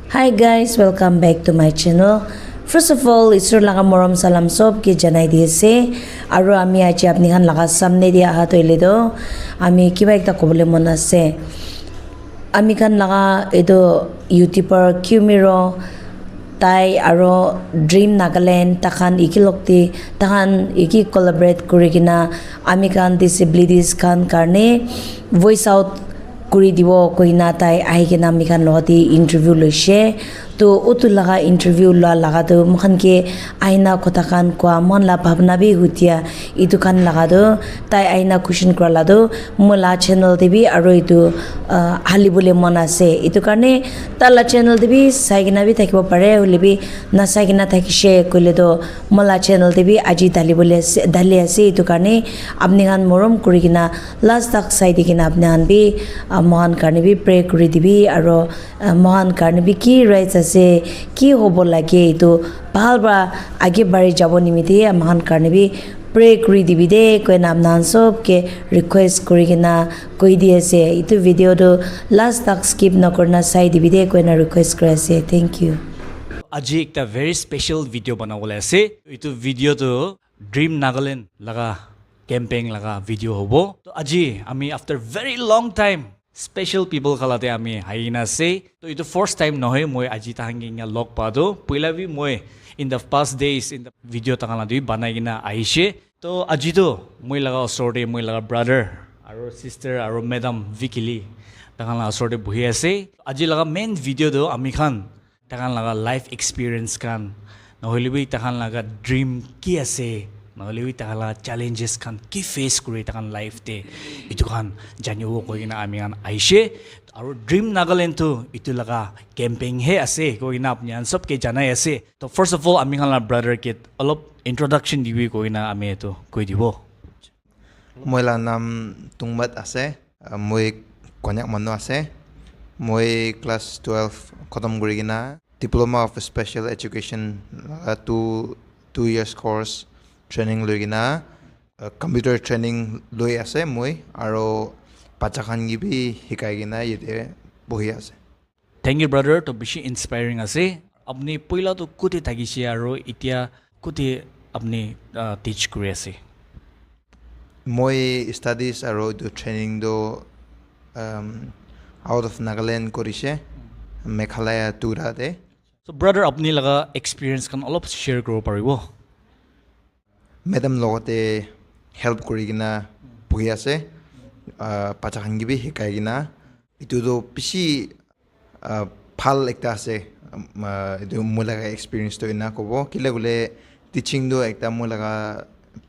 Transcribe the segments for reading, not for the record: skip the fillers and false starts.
Hi guys, welcome back to my channel. First of all, isur laga morom salam sob ki janai diase. Aro ami aji apni khan laga samne dia aha toile do. Ami kiba ekta kobole mon ase. Ami khan laga edo YouTuber Qmiro tai aro Dream Nagaland takhan ikilokti takhan iki collaborate kurigina ami khan disabilities khan karne voice out kuri dibo koina tai ahikena ami khan loti interview loise to utu laga interview la laga do mokhan ke aina kota khan kwa mon la bhavna bi hutia itu khan laga do tai aina question kra la do mola channel debi aro itu hali bole mon ase itu karne tala channel debi saigina bi thakibo pare holebi na saigina thakishe kole do mola channel debi aji dali bole dali ase itu karne apni khan morom kurigina last tak side dikina apni khan bi mohan karne bi pray kuri dibi aro mohan karne bi ki rights ase ki hobo lage itu bhal ba age bari jabo nimite mohan karne bi pray kuri dibi de koi nam nan sob ke request kuri kina koi di ase itu video do last tak skip na korna sai dibi de koi na request kore ase thank you আজি একটা very special video banawole ase itu video to Dream Nagaland laga campaign laga video hobo to aji ami after very long time special people khalate ami haina ase to itu first time nohoy moi aji tahanginga log pado poila bi moi in the past days in the video tangala dui banai gina aishe to aji to moi laga osorde moi laga brother aro sister aro madam Vikili tangala osorde buhi ase aji laga main video do ami khan takan laga life experience kan noholibi takan laga dream ki ase noholibi takan laga challenges kan ki face kuri takan life te itu kan janiwo koina ami kan aishe aro Dream Nagaland to itu laga camping he ase koina apni an sob ke janai ase to first of all ami kan la brother kit alop introduction dibi koina ami to koi dibo moila nam tungmat ase moi konyak mano ase moi class 12 khatam kurigina diploma of special education two years course training loigina computer training loi ase moi aro pachakhan gi bi hikai gina yete bohi ase thank you brother to bishi inspiring ase apni poila to kuti thagise aro itia kuti apni teach kuri ase moi studies aro do training do out of Nagaland korise Meghalaya tura de so brother apni laga experience kan alop share karo paribo madam logote help kurigina buhi ase pachakhan gi bi hikai gina itu do pishi phal ekta ase itu mulaga experience to ina kobo kile gule teaching do ekta mulaga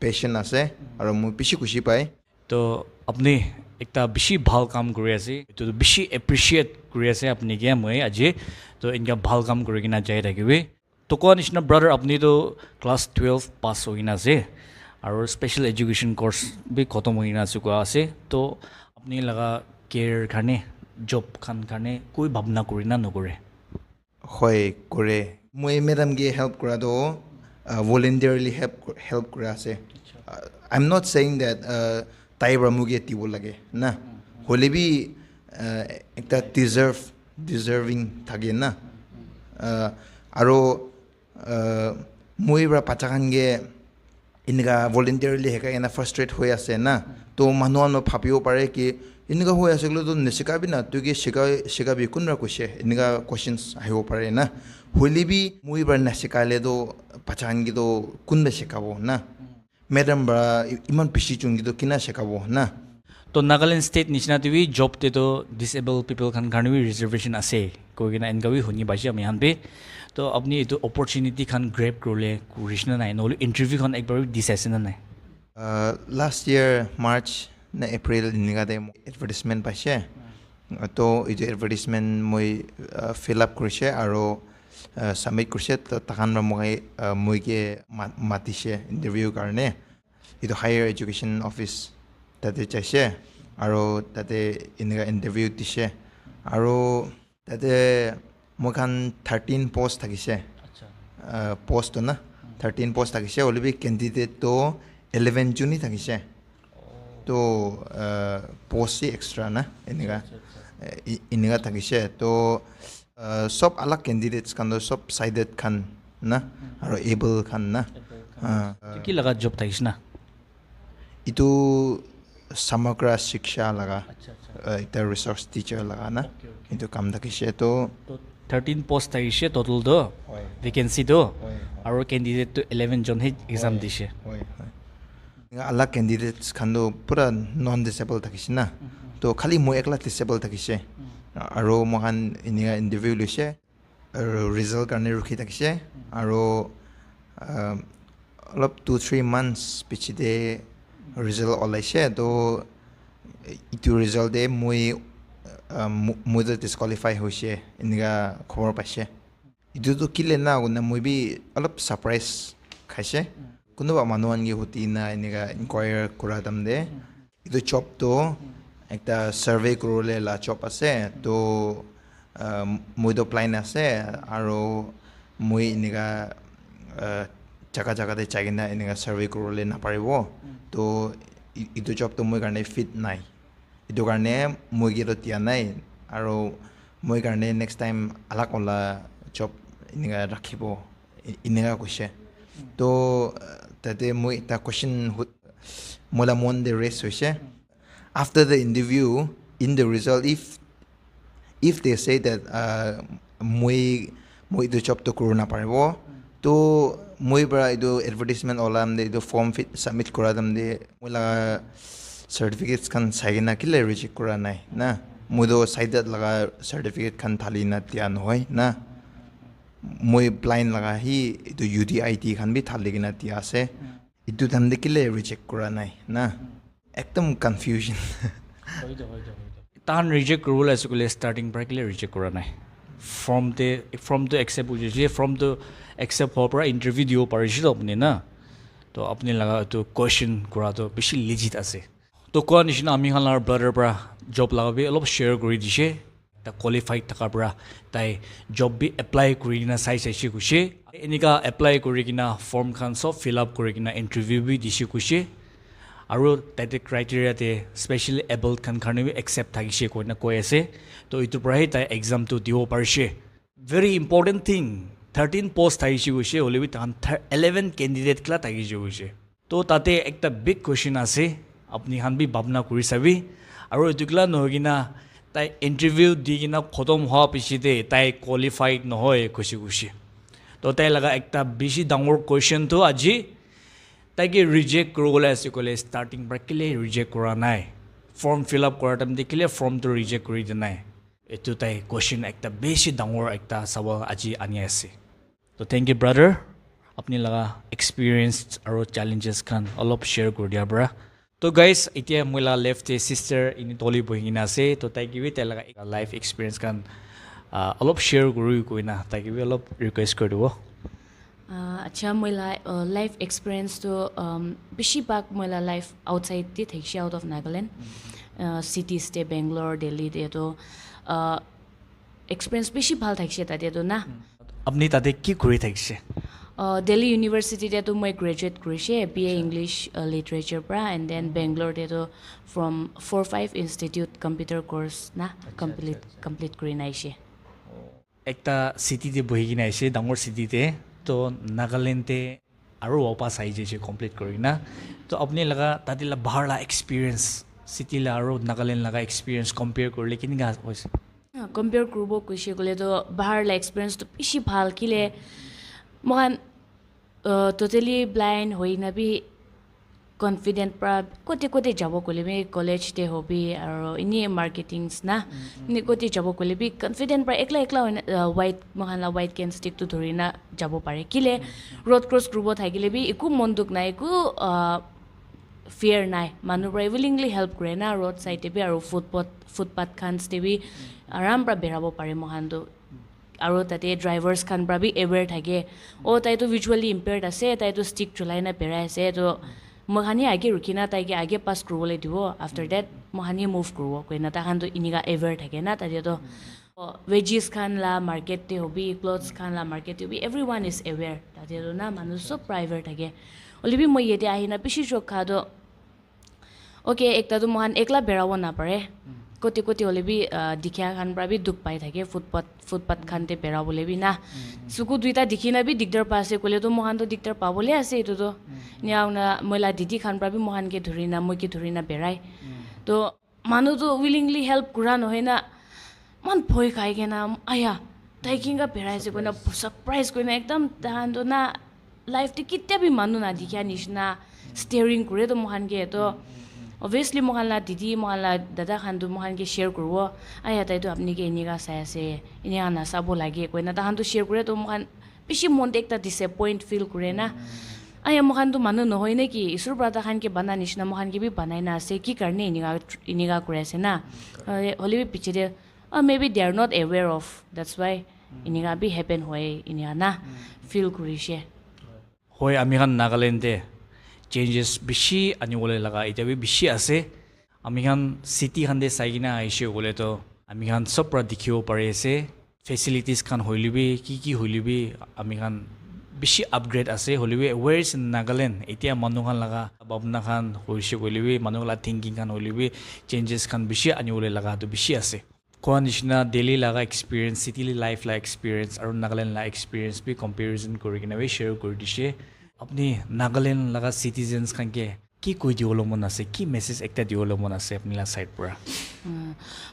passion ase aro mu pishi kushi pai to apni ekta bishi bhal kam kuri ase to bishi appreciate kuri ase apni ke moi aji to inga bhal kam kuri kina jai thakibe to ko nishna brother apni to class 12 pass hoina ase aro special education course bi khotom hoina chuka ase to apni laga care khane job khan khane koi bhabna kurina nokore hoy kore moi madam gi help kura do voluntarily help kura ase I'm not saying that taiba muge tibo lage na holebi ekta deserving thage na aro moibra pachakhan ge inga voluntarily heka ena frustrate hoya ase na to manuano phapio pare ki inga hoya seglo to nesika bi na tu ge shika bi kunra koshe inga questions ahibo pare na holebi moibra nesika le do pachakhan gi do kunbe shikabo na madam bra iman pishi chungi do kina shikabo na to Nagaland state nishna tiwi job te to disabled people kan karni reservation ase koigina engawi huni bashi ami hanbe to apni itu opportunity khan grab krole kurishna nai no interview khan ekbar disase na nai last year March na April niga de advertisement paise to itu advertisement moi fill up kurise aro submit kurise to takan ra moi ke matise interview karne itu higher education office tate chaise aro tate inga interview dise aro tate mokan 13 post thakise post na 13 post thakise olibi candidate to 11 juni thakise to post extra na iniga thakise to Sob alak candidates kan do sob sided kan na aro able kan na. কি লাগা job থাকিছ না Itu samagra shiksha laga. Ita resource teacher laga na. Itu kam dakishe to 13 post থাকিছে total তো vacancy তো আর candidate তো 11 জন হে exam দিছে alak candidates kan do pura non disabled dakishe na. To khali moi ekla disabled dakishe. Aro mohan iniga interview lise. Result karne rukhi dakishe. Aro অলপ 2-3 months pichide result olaise to itu result de moi to disqualify hoise iniga khobor paise itu to kile na guna moi bi olop surprise khaise kunuba manuan gi hoti na iniga inquire kura dam de itu job to ekta survey kurole la job ase to moi do plan ase aro moi iniga jaga jaga de chagina iniga survey kurole na paribo to itu job to moi karne fit nai itu karne moi gi tia nai aro moi karne next time alak ola job iniga rakhibo iniga koise to tate moi ta question mola mon de race hoise after the interview in the result if they say that moi itu job to kuru na paribo to moi bra idu advertisement olam de idu form fit submit kora dam de mola certificates kan sagina kile reject kora nai na mudo sided laga certificate kan thali na tian hoi na moi blind laga hi idu UDIT kan bi thali gina tia ase idu dam de kile reject kora nai na ekdom confusion তান reject করবলে আসলে starting প্রাইকলে reject করা নাই from the accept usually from the accept হওয়ার interview দিব পাৰিছিল আপুনি না তো আপুনি লাগা তো কোয়েশ্চন কৰা তো বেশি লিজিট আছে তো কোৱা নিচিনা আমি হালাৰ ব্ৰাদাৰ পৰা জব লাগাবি অলপ শ্বেয়াৰ কৰি দিছে তা কোৱালিফাইড থাকাৰ পৰা তাই জব বি এপ্লাই কৰি কিনা চাইছে কৈছে এনেকা এপ্লাই কৰি কিনা ফৰ্ম খান সব ফিল আপ কৰি কিনা ইন্টাৰভিউ বি দিছে কৈছে আৰু তাতে ক্ৰাইটেৰিয়াতে স্পেচিয়েলি এবল্ড খান কাৰণে বি একচেপ্ট থাকিছে কৈ আছে তো এইটোৰ পৰাহে তাই এক্সামটো দিব পাৰিছে ভেৰি ইম্পৰ্টেণ্ট থিং 13 পোষ্ট থাকিছে কৈছে হ'লে বি তাহান 11 কেণ্ডিডেট ক্লা থাকিছে কৈছে তো তাতে একটা বিগ কুৱেশ্যন আছে আপুনি হান বি ভাবনা কৰি চাবি আৰু এইটোকলা নহয় কিনা তাই ইণ্টাৰভিউ দি কিনা খতম হোৱা পিছতে তাই কোৱালিফাইড নহয় কৈছে তো তাই লগা একটা বেছি ডাঙৰ কুৱেশ্যনটো আজি তাইকে ৰিজেক্ট কৰিবলৈ আছে ক'লে ষ্টাৰ্টিং পৰা কেলে ৰিজেক্ট কৰা নাই ফৰ্ম ফিল আপ কৰাৰ টাইম দেখিলে ফৰ্মটো ৰিজেক্ট কৰি দিয়া নাই এইটো তাই কুৱেশ্যন একটা বেছি ডাঙৰ একটা সৱাল আজি আনি আছে তো থেংক ইউ ব্ৰাদাৰ আপুনি লগা এক্সপিৰিয়েঞ্চ আৰু চেলেঞ্জেছ খান অলপ শ্বেয়াৰ কৰি দিয়াৰ পৰা তো গাইজ এতিয়া মই লগা লেফ্ট চিষ্টাৰ ইনি তলি বহি কিনে আছে তো তাইক বি তাই লগা লাইফ এক্সপিৰিয়েঞ্চ খান অলপ শ্বেয়াৰ কৰি কৈ না তাইক বি অলপ ৰিকুৱেষ্ট কৰি দিব আচ্ছা মই লাইফ এক্সপিৰিয়েঞ্চটো বেছিভাগ মই লাইফ আউটসাইড দি থাকিছে আউট অফ নাগালেণ্ড চিটিজতে বেংগলোৰ দিল্লীতেতো এক্সপিৰিয়েঞ্চ বেছি ভাল থাকিছে তাতেতো না আপুনি তাতে কি কৰি থাকিছে দিল্লী ইউনিভাৰ্চিটিতেতো মই গ্ৰেজুৱেট কৰিছে BA ইংলিছ লিটাৰেচাৰ পৰা এণ্ড দেন বেংগলোৰতেতো ফ্ৰম 4-5 ইনষ্টিটিউট কম্পিউটাৰ কোৰ্চ না কমপ্লিট কৰি নাইছে একটা চিটিতে বহি কিনে আহিছে ডাঙৰ চিটিতে তো নাগালেণ্ডে আৰু ৱাপাছ আহি যাইছে কমপ্লিট কৰি না তো আপুনি লগা তাতে বাহাৰ লা এক্সপিৰিয়েঞ্চ চিটিলা আৰু নাগালেণ্ড লগা এক্সপিৰিয়েঞ্চ কম্পেয়াৰ কৰিলে কেনেকুৱা হৈছে কম্পেয়াৰ কৰিব কৈছে ক'লেতো বাহাৰ লা এক্সপিৰিয়েঞ্চটো বেছি ভাল কিলে মই টোটেলি ব্লাইণ্ড হৈ নাবি কনফিডেণ্ট পৰা ক'তে যাব ক'লে বি কলেজতে হবি আৰু এনেই মাৰ্কেটিংছ না এনে ক'তে যাব ক'লে বি কনফিডেণ্ট পৰা একলা হৈ মহানলা হোৱাইট কেন ষ্টিকটো ধৰি না যাব পাৰে কিলে ৰ'ড ক্ৰছ কৰিব থাকিলে বি একো মন দুখ নাই একো ফিয়াৰ নাই মানুহবোৰে উইলিংলি হেল্প কৰে না ৰ'ড চাইডে বি আৰু ফুটপাথ খানতে বি আৰাম পৰা বেৰাব পাৰে মহানটো আৰু তাতে ড্ৰাইভাৰ্ছ খান পৰা বি এৱেৰ থাকে তাইতো ভিজুৱেলি ইম্পেয়াৰ্ড আছে তাইতো ষ্টিক চলাই না বেৰাই আছে তো মহানি আগে ৰখি না তাইকে আগে পাছ কৰিবলৈ দিব আফটাৰ ডেট মহানি মুভ কৰিব কৈ না তাহানতো ইনিকা এৱেৰ থাকে না তাতেতো वेजिस खान ला मार्केट ते होबी क्लोथ्स खान ला मार्केट ते होबी एवरीवन इज अवेयर ताते ना मानु सब प्राइवेट থাকে ओलिबी মই येते आहिना पिसि जोक खादो ओके एकता तो मोहन एकला बेराव ना परे kote kote hole bi dikhya khan pra bi duk pai thake footpath khan te bera bole bi na suku duita dikhina bi dikdar pa ase kole to mohan to dikdar pa bole ase etu to niauna moila didi khan pra bi mohan ke dhurina moi ke dhurina berai to manu to willingly help kura no hoina man phoi khai kena aya taikinga berai se kona surprise koina ekdam tahan to na life te kitte bi manu na dikhya nishna steering kure to mohan ke to obviously mohan la didi mohan la dada khan to mohan ke share kurwo aya tai to apni ke iniga sa ase inia na sabo lage koina tahan to share kure to mohan bishi mon ekta disappoint feel kure na aya mohan to manu no hoine ki isur brata khan ke bana nishna mohan ke bi banai na ase ki karne iniga kure ase na holi bi pichide maybe they are not aware of that's why iniga bi happen hoy inia na feel kurishe hoy ami khan Nagaland de changes bishi aniwole laga ita bi bishi ase ami khan city khan de saigina aishe gole to ami khan sopra dikhibo pare ase facilities khan hoilibi ki hoilibi ami khan bishi upgrade ase holibi where is Nagaland etia manu khan laga babna khan hoishe golibi manu la thinking khan holibi changes khan bishi aniwole laga to bishi ase Nishna daily laga experience, city life la experience, or Nagaland la experience be comparison kori kina be share kori dishe. Apni Nagaland laga citizens kan ke ki koi diolo mona se ki message ekta diolo mona se apni la side pura.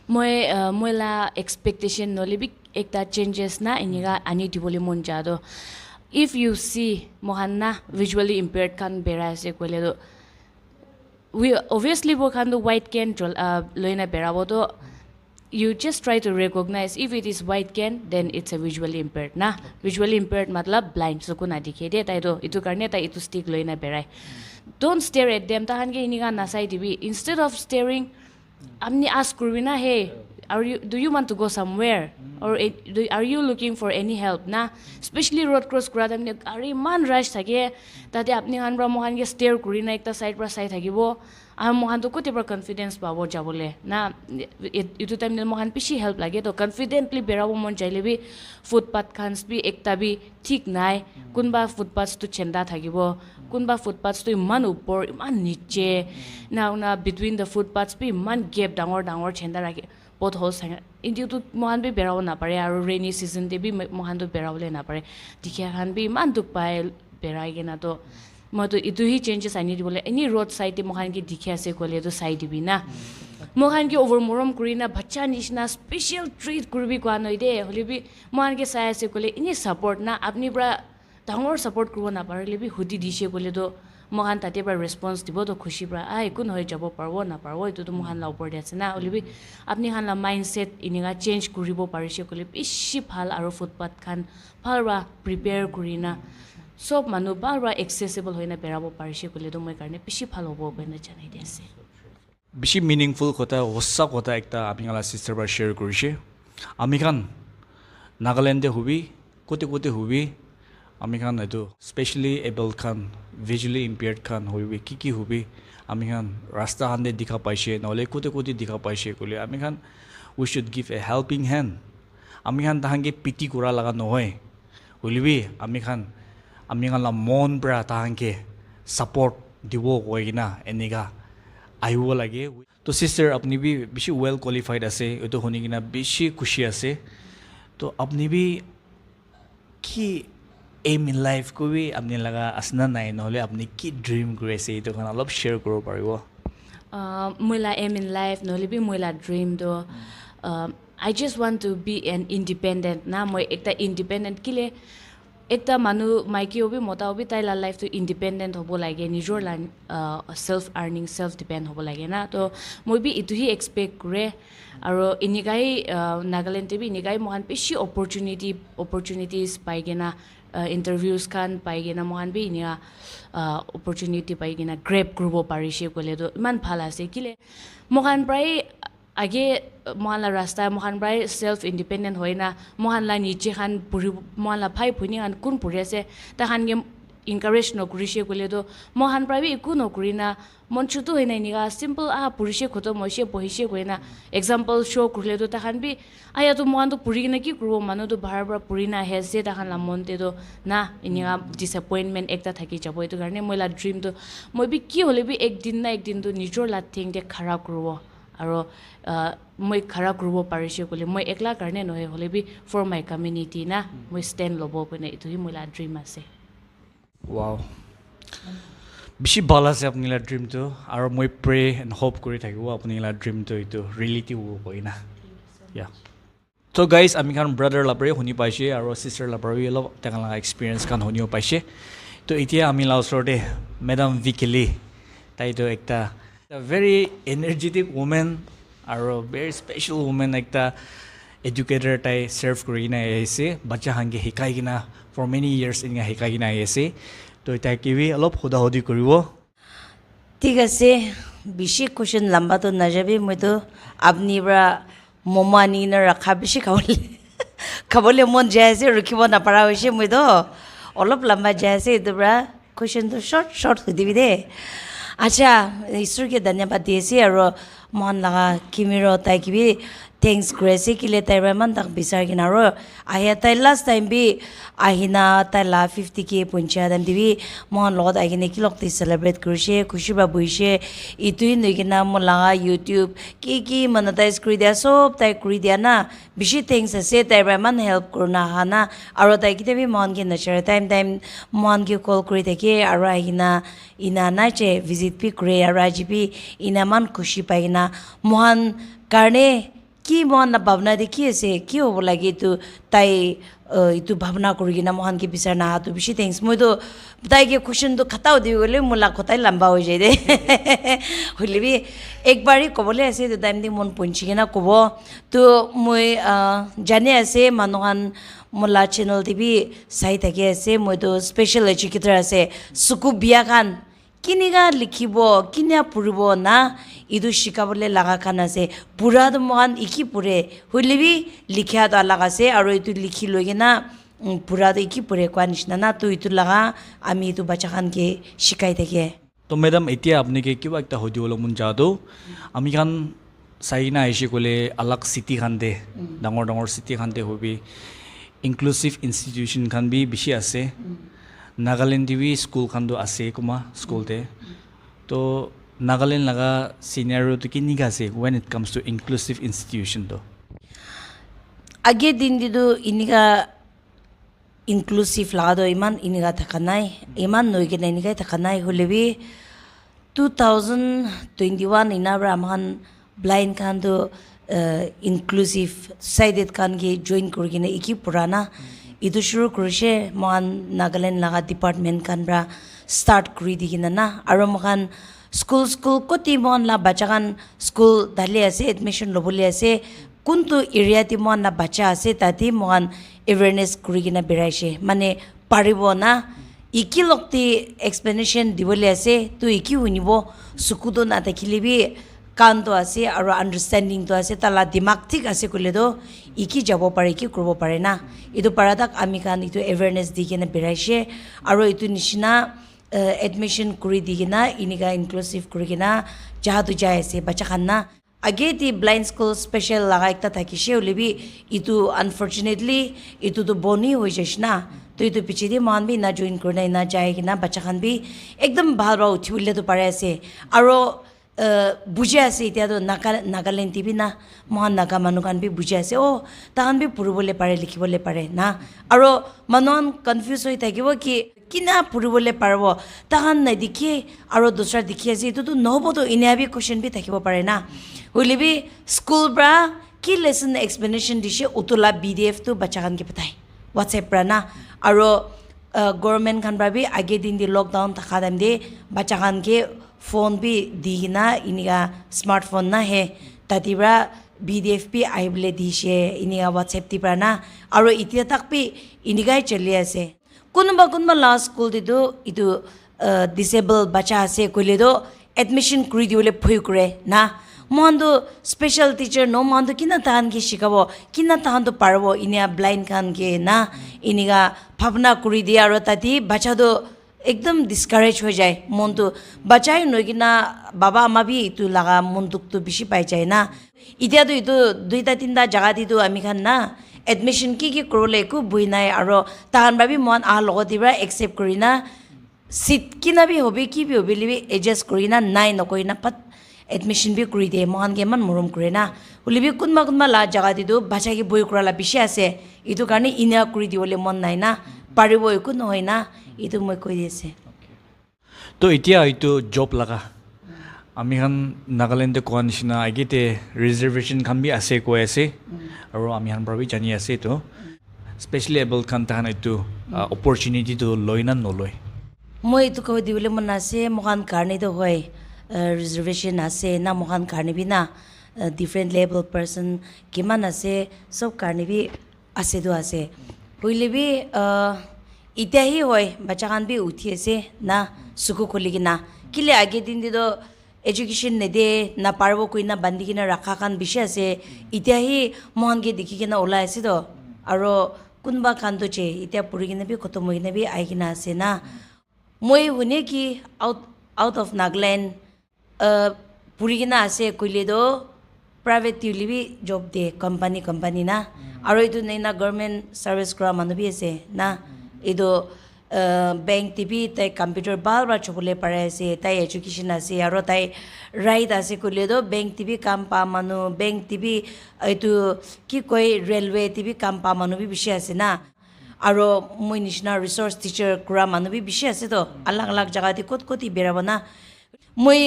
Moi la expectation no libi ekta changes na iniga ani dibole mon jado. If you see mohanna visually impaired kan bera se kole do we obviously wo kan do white can loina bera bo do you just try to recognize if it is white can then it's a visually impaired na visually impaired matlab blind so kuna dikhe de tai do itu karne tai itu stick loina berai don't stare at them tahan ge iniga nasai dibi instead of staring amni ask kurina hey do you want to go somewhere or are you looking for any help na especially road cross kura tamne ari man rush thake tate apni han bra mohan ge stare kurina ekta side pra side thakibo mohan to kote pra confidence pabo jabole na itu time mohan pishi help lage to confidently berabo mon chaile bi footpath khans bi ekta bi thik nai kunba footpath to chenda thakibo kunba footpaths to iman upor iman niche na between the footpaths bi man gap dangor chenda rakhe potholes hang indu to mohan bi berabo na pare aru rainy season de bi mohan to berabole na pare dikhya khan bi man duk pai berai gena to mo to itu hi changes ani bole any road side mohan ki dikhya se kole to side bi na mohan ki over morom kurina bachcha nishna special treat kurbi kwa noi de holibi mohan ke saya se kole any support na apni bra dangor support kurbo na parle bi hudi dishe kole do mohan tate bra response dibo to khushi bra ai kun hoy jabo parbo na parbo itu to mohan la upor de na holibi apni han la mindset iniga change kuribo parise kole bishi bhal aro footpath khan bhalra prepare kurina sob manu barwa accessible hoina berabo parise kole do moi karne bishi bhal hobo koina janai de ase Bishi meaningful kota hossa kota ekta ami kala sister ba share korise ami khan Nagaland de hubi kote hubi ami khan etu specially able khan visually impaired khan hoibi ki hubi ami khan rasta khan de dikha paise nole kote dikha paise kole ami khan we should give a helping hand ami khan tahange piti kura laga nohoy holibi ami khan la mon bra tahange support dibo koina eniga aiwo lage to sister apni bi bishi well qualified ase etu honi kina bishi khushi ase to apni bi ki aim in life ko bi apni laga asna nai nole apni ki dream kore ase etu kana love share koro paribo moila aim in life nole bi moila dream do I just want to be an independent na moi ekta independent kile ekta manu maiki obi mota obi tai la life to independent hobo lage nijor la self earning self depend hobo lage na to moi bi itu hi expect kure aro inigai Nagaland te bi inigai mohan bishi opportunities paigena interviews kan paigena mohan bi inia opportunity paigena grab grubo parise kole do man phala se kile mohan prai age mohan la rasta mohan prai self independent hoina mohan la niche khan puri mohan la phai phuni han kun puri ase ta han ge encourage no kurise kole do mohan prai bi ku no kurina mon chutu hoina ni ga simple purise khoto moise bohise koina example show kurle do ta han bi aya to mohan to puri na ki kuro manu to bahar bra puri na he se ta han la mon te do na inia disappointment ekta thaki jabo itu garne moila dream to moi bi ki hole bi ek din to nijor la thing de khara kuro aro moi khara kuribo parise kole moi ekla karne nohe hole bi for my community na moi stand lobo kone itu hi moila dream ase wow bishi bala ase apni la dream to aro moi pray and hope kori thakibo apni la dream to itu reality ho koina yeah so guys ami khan brother lapre huni paise aro sister lapre lo takala experience kan honio paise to itia ami la usorde madam Vikili tai to ekta a very energetic woman aro very special woman ekta educator tai serve korina aise bacha hange hikai gina for many years in hikai gina aise to ita kiwi alop khuda hodi koribo ঠিক আছে বেশি question লম্বা তো না যাবে মই তো আপনি বড় মোমানি না রাখা বেশি খাবলে মন যায় আছে রখিব না পারা হইছে মই তো অলপ লম্বা যায় আছে তো বড় কোশ্চেন তো শর্ট শর্ট হই দিবি দে আচ্ছা ঈশ্বরকে ধন্যবাদ দিয়েছি আর মন লাগা কিমিরো তাই কিবি thanks grace kile tai raman tak bisar ginaro ahia tai last time bi ahina tai la 50k puncha dan dibi mon lot agine kilok ti celebrate kurshe khushi ba buishe itui nigina mola youtube ki monetize kuri dia sob tai kuri dia na bishi thanks ase tai raman help kurna hana aro tai kite bi mon ge nature time mon ge call kuri thake aro ahina ina na che visit pi kure araji bi ina man khushi paina mohan karne কি মন না ভাবনা দেখি আছে কি হব লাগে তো তাই ইতু ভাবনা করি কিনা মহান কি বিচার না তো বেশি থ্যাঙ্কস মই তো তাইকে কোশ্চেন তো খাতাও দিব গেলে মোলা কথাই লম্বা হয়ে যায় দে হইলে বি একবারই কবলে আছে তো টাইম দি মন পঞ্চি কিনা কব তো মই জানে আছে মানুহান মোলা চ্যানেল দিবি চাই থাকি আছে মই তো স্পেশাল এডুকেটর আছে সুকু বিয়া খান কিনিগা লিখিব কিনা পড়ব না ইদু শিকাবলে লাগা খান আছে পুরা তো মহান ইকি পুরে হইলে বি লিখা তো আলাগ আছে আর ইতু লিখি লই না পুরা তো ইকি পুরে কোয়া নিচিনা না তো ইতু লাগা আমি ইতু বাচ্চা খানকে শিকাই থাকে তো ম্যাডাম এতিয়া আপনি কে কিবা একটা হদি হলো মন যাদো আমি খান চাইনা আইছে কলে আলাগ সিটি খান দে ডাঙৰ ডাঙৰ সিটি খান দে হবি ইনক্লুসিভ ইনস্টিটিউশন খান বি বেশি আছে Nagaland TV school khando ase kuma school te to Nagaland laga scenario to kiniga ase when it comes to inclusive institution to age din didu iniga inclusive lado iman iniga thakanai iman noige iniga thakanai holebi 2021 inabra man blind khando inclusive sided khan ge join kurgine iki purana idu shuru kurishe mohan Nagaland laga department kan bra start kuri digina na aro mohan school koti mohan la bacha kan school dali ase admission lobuli ase kuntu area ti mohan la bacha ase tati mohan awareness kuri gina beraise mane paribo na iki lokti explanation dibole ase tu iki hunibo sukudo na takilibi kanto ase aro understanding to ase tala dimag thik ase kule do iki jabo pare ki kurbo pare na idu paradak ami kan itu awareness digena beraise aro itu nishina admission kuri digena iniga inclusive kuri gina jahatu jai ase bacha khanna age ti blind school special laga ekta thakishe ulebi itu unfortunately itu to boni hoi jashna to itu piche di man bi na join kurna na jai gina bacha khan bi ekdam bhal ba uthile to pare ase aro বুঝে আছে এতিয়া তো Nagaland TV না মহান নাগা মানুহ B বুঝে আছে ও তাহান বি পঢ়িবলৈ পাৰে লিখিবলৈ পাৰে না আৰু মানুহন কনফিউজ হৈ থাকিব কি কিনা পঢ়িবলৈ পাৰিব তাহান নেদেখি আৰু দোচৰা দেখি আছে এইটোতো নহ'বতো এনে বি কুৱেশ্যন বি থাকিব পাৰে না হ'লে বি স্কুল পৰা কি লেচন এক্সপ্লেনেশ্যন দিছে উতলা PDF টো বাচ্চাখানকে পঠায় হোৱাটছএপ পৰা না আৰু গভৰ্ণমেণ্ট খান পৰা বি আগে দিন দি লকডাউন থকা টাইম দি বাচ্চাখানকে फोन भी दीना इनिगा स्मार्टफोन ना है तातिब्रा PDF भी आइबले दिशे इनिगा WhatsApp ती प्राना और इतिया तक भी इनिगा चली आसे कुनबा लास्ट स्कूल दिदो इदु डिसेबल बच्चा आसे कोले दो एडमिशन करि दिओले फुइ करे ना मोहन्दो स्पेशल टीचर नो मोहन्दो किना तान के शिकाबो किना तान तो पारबो इनिया ब्लाइंड खान के ना इनिगा भावना करि दिया और ताति बच्चा दो एकदम डिस्करेज हो जाए मन तो बचाई नोगिना बाबा आमा भी इतु लगा मन दुख तो बेसी पाइ जाए ना इतिया तो इतु दुईटा तीनटा जगह दितो आमी खान ना एडमिशन की करले को बुइ नाय आरो ताहान बाबी मन आ लगतिबा एक्सेप्ट करिना सीट किना भी होबे की भी होबे लिबे एडजस्ट करिना नाय नकरिना पत admission bi kuri de mohan ge man morom kure na ulibi kunma la jaga di do bacha ge boi kura la bishi ase itu karni ina kuri di ole mon nai na paribo iku nohoi na itu moi koi dise তো এতিয়া এইটো job লাগা আমি খান নাগালেণ্ডে কোৱা নিচিনা আগতে reservation খান B আছে কৈ আছে আৰু আমি খান পৰা বি জানি আছে তো স্পেচিয়েলি এবল খান তাহান এইটো অপৰচুনিটিটো লৈ না নলয় moi itu ko diwle mon ase mohan karni to hoy reservation ase na mohan karni bi na different level person kiman ase sob karni bi ase do ase hoile bi इत्या ही होय बच्चा खान भी उठी ऐसे ना सुकु खोली की ना किले आगे दिन दे दो एजुकेशन ने दे ना पारबो कोई ना बंदी की ना रखा खान विषय से इत्या ही मोहन के दिखी के ना ओला ऐसे दो अरो कुनबा खान तो चे इत्या पूरी की ना भी खत्म हुई ना भी आई की ना से ना मोई होने की आउट ऑफ नागालैंड पूरी की ना से कोई ले दो प्राइवेट यूली भी जॉब दे कंपनी ना अरो इतु नहीं ना गवर्नमेंट सर्विस करा मानो भी ऐसे ना इदो बैंक टीवी ताई कंप्यूटर बाल बार चुपले पड़े से ताई एजुकेशन आसे यारो ताई राइट आसे कुले दो बैंक टीवी काम पा मानो बैंक टीवी इतु की कोई रेलवे टीवी काम पा मानो भी विषय आसे ना आरो मोई निशना रिसोर्स टीचर कुरा मानो भी विषय आसे तो अलग अलग जगह ती कोती बेराबो ना मोई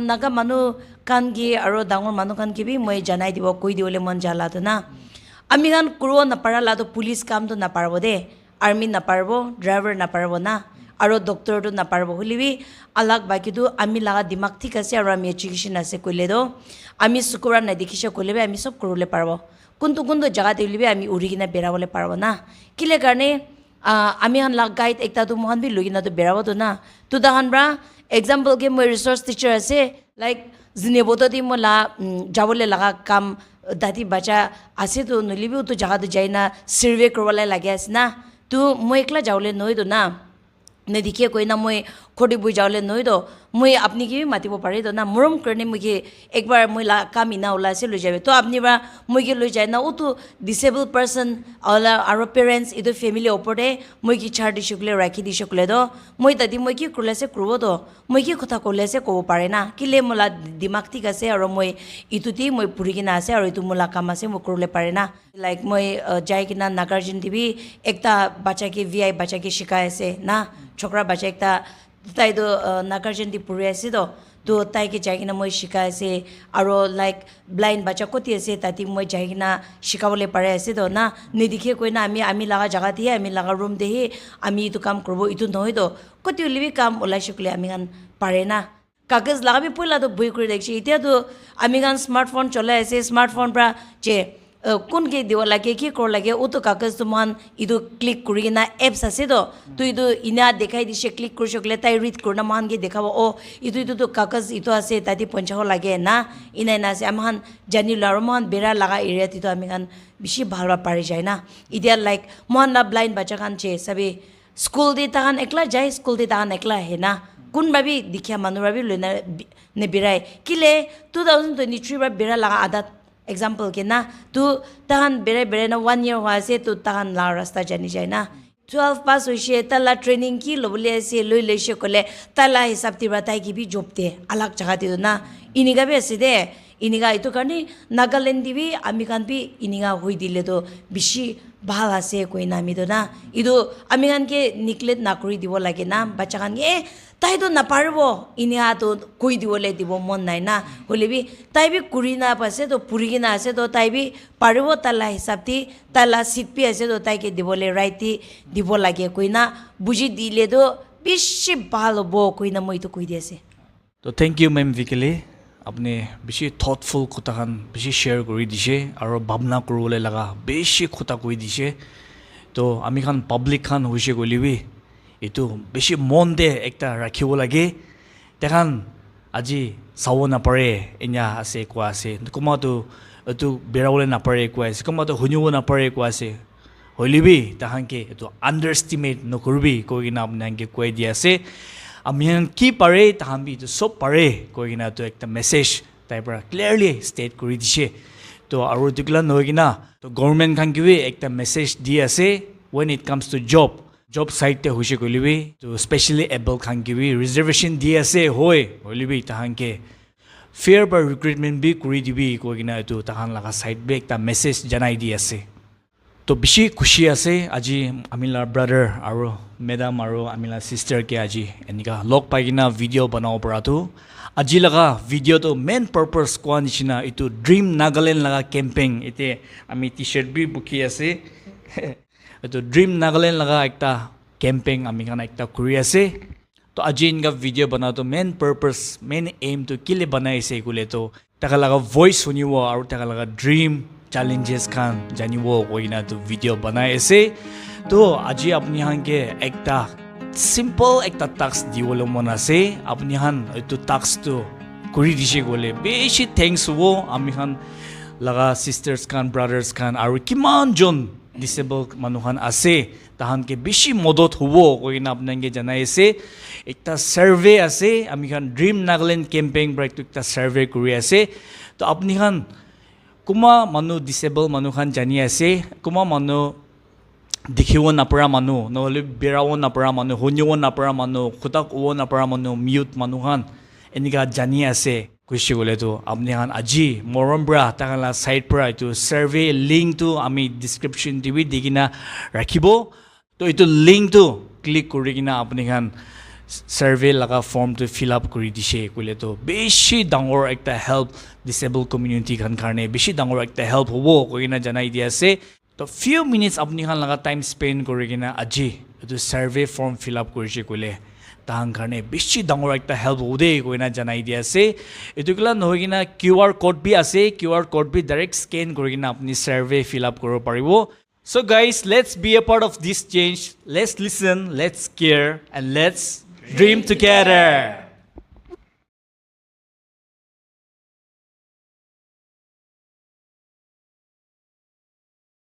नागा मानो कान की आरो डांगोर मानो कान की भी मोई जनाई दिबो कोई दिवले मन जाला तो ना अमिगान कुरो न पड़ा ला तो पुलिस काम तो ना पारबो दे आर्मी ना पारबो ड्राइवर ना पारबो ना आरो डॉक्टर तो ना पारबो हुलिबी अलग बाकी तो आमी लगा दिमाग ठीक आसे आरो आमी एजुकेशन आसे कोइले दो आमी सुकुरा ना दिखिसे कोइले आमी सब करोले पारबो कुंतु जगह दिलिबी आमी उरिगिना बेरावले पारबो ना किले कारणे आमी हन लग गाइड एकता तो मोहन भी लुगिना तो बेरावो तो ना तो दाहन ब्रा एग्जांपल के मोय रिसोर्स टीचर आसे लाइक जिनेबोतो दी मोला जावले लगा काम दाती बच्चा आसे तो नलिबी तो जगह तो जाइना सर्वे करवाले लागे आसे ना तो मैं एकला जावले नोई दो ना ने दिखे कोई ना मैं खोटी बुई जावले नोई दो मैं अपनी की भी माती वो पढ़े दो ना मुरम करने मुझे एक बार मैं ला काम इना उला से ले जावे तो अपनी बार मुझे ले जाए ना वो तो डिसेबल पर्सन और आरो पेरेंट्स इधर फैमिली ऊपर है मुझे चार दिशुकले राखी दिशुकले दो मैं तदी मुझे कुले से करो दो मुझे खुदा कुले से को पारे ना किले मुला दिमाग ठीक है और मैं इतुती मैं पूरी की ना से और इतु मुला काम से मैं कुले पारे ना लाइक मैं जाए कि ना नागार्जुन टीवी एकता बच्चा की वीआई बच्चा की शिकायत से ना छोकरा बच्चा एकता ताई दो नागार्जुन टी पूरी ऐसे तो ताई के जाए कि ना मैं शिकायत से आरो लाइक ब्लाइंड बच्चा को ती ऐसे ताती मैं जाए कि ना शिकावले पड़े ऐसे तो ना नहीं दिखे कोई ना आमी लगा जगह थी आमी लगा रूम दे ही आमी इतु काम करबो इतु नहीं दो कोती उली भी काम ओलाई शुक्ले आमी गान पारे ना कागज लगा भी पहिला तो बुई कर देखी इतना तो आमी गान स्मार्टफोन चले ऐसे स्मार्टफोन पर चे कौन के दिवा लगे कि कर लगे वो तो कागज तो मान इधर क्लिक करी ना एप्स आसे तो इधर इना देखाई दिशे क्लिक कर सकले ताई रीड करना मान के देखा ओ इधर तो कागज इतो आसे ताती पंचाहो लगे ना इना ना से आमान जानी लारो मान बेरा लगा एरिया तो आमी गान बिशी भालवा पारी जाए ना इधर लाइक मान ना ब्लाइंड बच्चा खान चे सभी स्कूल दे तान एकला जाए स्कूल दे तान एकला है ना कुन बाबी दिखा मानुरा भी लेना ने बेराय किले 2023 बा बेरा लगा आदत एग्जाम्पल के ना तो तहन बेरे ना 1 year हुआ से तो तहन ला रास्ता जानी जाए ना 12 पास हुई तला ट्रेनिंग की लोबले से लोई लेशे कोले तला हिसाब ती बताई की भी जोपते अलग जगह ती ना इनिगा भी ऐसे दे इनिगा इतो करनी नागालैंड भी अमिकान भी इनिगा हुई दिले तो बिशी भाला से कोई ना मी तो ना इदो अमिकान के निकले ना करी दिवो लगे ना बच्चा कान के ताई तो ना पारबो इनिया तो कोई दिवले दिवो मन नाइ ना होले भी ताई भी कुरी ना पासे तो पुरी की ना आसे तो ताई भी पारबो तला हिसाब ती तला सीट पे आसे तो ताई के दिवले राइट ती दिवो लगे कोई ना बुझी दिले तो बिशी भालो बो कोई ना मोई तो कोई देसे तो थैंक यू मैम विकले अपने बेसी थॉटफुल কথা খান বেশি শেয়ার কৰি দিছে আৰু ভাবনা কৰিবলৈ লাগা বেছি কথা কৈ দিছে তো আমি খান পাব্লিক খান হৈছে গলিবি এটো বেছি মন দে একটা ৰাখিব লাগে তেখান আজি চাব নাপাৰে এ냐 আছে কোৱা আছে কোমাটো এটো বেৰাবলৈ নাপাৰে কোৱা আছে কোমাটো শুনিব নাপাৰে কোৱা আছে হলিবি তাহানকে এটো আন্ডাৰএস্টিমেট নকৰবি কৈ না আপোনাকে কৈ দি আছে আমি কি পাৰে তাহামি তো সব পাৰে কৈ কিনা তো একটা মেসেজ তাইপৰা ক্লিয়াৰলি স্টেট কৰি দিছে তো আৰু দিকলা নহয় কিনা তো গভৰ্নমেন্ট খান কিবি একটা মেসেজ দি আছে when it comes to job site te হৈছে কলিবি তো স্পেশালি এবল খান কিবি ৰিজাৰ্ভেশন দি আছে হয় হলিবি তাহানকে fair par recruitment bi kuri dibi koina etu tahan laga side be ekta message janai di ase to bishi khushi ase aji amila brother aro madam aro amila sister ke aji enika log paigina video banao para tu aji laga video to main purpose kwa nichina itu Dream Nagaland laga campaign ite ami t-shirt bi buki ase itu Dream Nagaland laga ekta campaign ami kana ekta kuri ase to aji inga video banao to main purpose main aim to kile banai se kule to taka laga voice suniwo aro taka laga dream challenges khan janiwo koina to video banai ase to aji apni hanke ekta simple ekta task diwolo mon ase apni han etu task to kuri dishe gole beshi thanks wo ami han laga sisters khan brothers khan aro kiman jon disabled manuhan ase tahan ke beshi modot hubo koina apnange janai ase ekta survey ase ami khan Dream Nagaland campaign break to ekta survey kuri ase to apni khan kuma manu disabled manu khan jani ase kuma manu dikhiwo napara manu nohole berawo napara manu honyowo napara manu khutak uwo napara manu mute manu khan enika jani ase kushi gole to apni khan aji morom bra takala side pra itu survey link to ami description dibi digina rakhibo to itu link to click kurigina apni khan survey laga form to fill up kuri dishe kule to beshi dangor ekta help disabled community khan karne beshi dangor ekta help hobo koina janai dia ase to few minutes apni khan laga time spend kurigina aji etu survey form fill up kurise kule tahan karne beshi dangor ekta help hode koina janai dia ase etu kala nohigina QR code bi ase QR code bi direct scan kurigina apni survey fill up koro paribo. So guys, let's be a part of this change. Let's listen, let's care, and let's dream together.